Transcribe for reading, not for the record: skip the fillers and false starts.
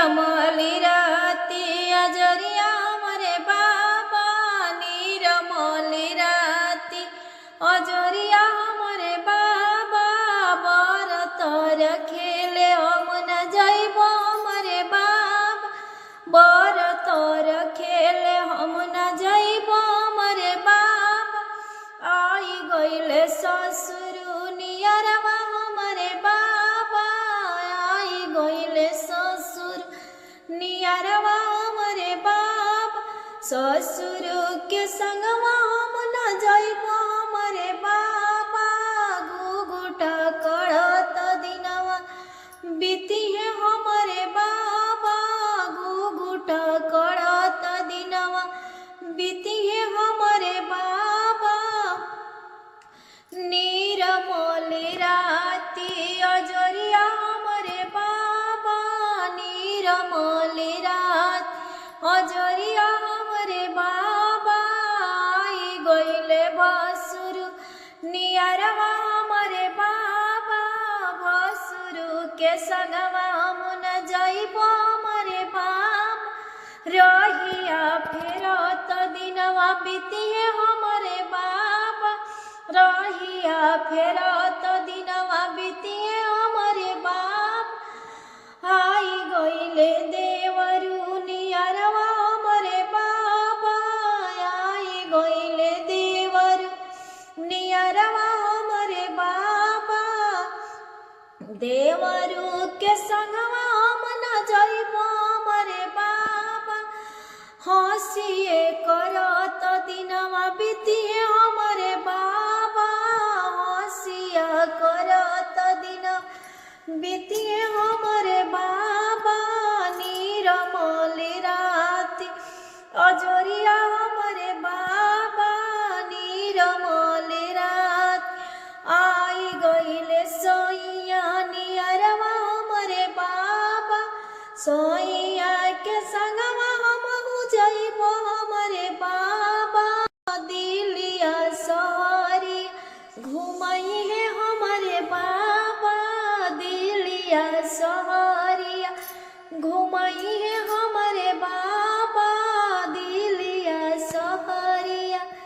निरमली राती अजरिया मोरे बाबा निरमली राती अजरिया मोरे बाबा बरतर खेले अमुना जाइब मोरे बाबा बरतर खेले हमुना जाइब मोरे बाबा आई गइले ससुरु नियरवा मोरे बाबा आई गइले ससुर नियरवा मोरे बाबा ससुर के संगवा हमुना जाइब मोरे बाबा घुघुटा कड़त दिनवा बीती है हमरे बाबा घुघुटा कड़त दिनवा बीती है हमरे बाबा निरमली राती अजरिया हमरे बाबा निरमली रात अजरिया हमरे बाबा आई गइले भसुरु नियरवा हमरे बाबा भसुरु के संगवा हमुना जाइब मोरे बाबा रहिया फेरत दिनवा बीतिए हमरे बाबा रहिया फेरत दिनवा बीतिए हमरे बाबा आई गइले देवरु नियरवा हमरे बाबा आई गइले देवरु नियरवा हमरे बाबा देवरु के संगवा हमुना जाइब मोरे बाबा हसिए करत दिनवा बीतिए हमरे बाबा हसिया करत दिन बीतिए हमरे बाबा निरमली राती अजरिया हमरे बाबा निरमली रात आई गइले सैया नियरवा हमरे बाबा सैया के संगवा हमहु जाइब हमरे बाबा दिलिया सहरी घुमई है हमरे बाबा दिलिया सहरी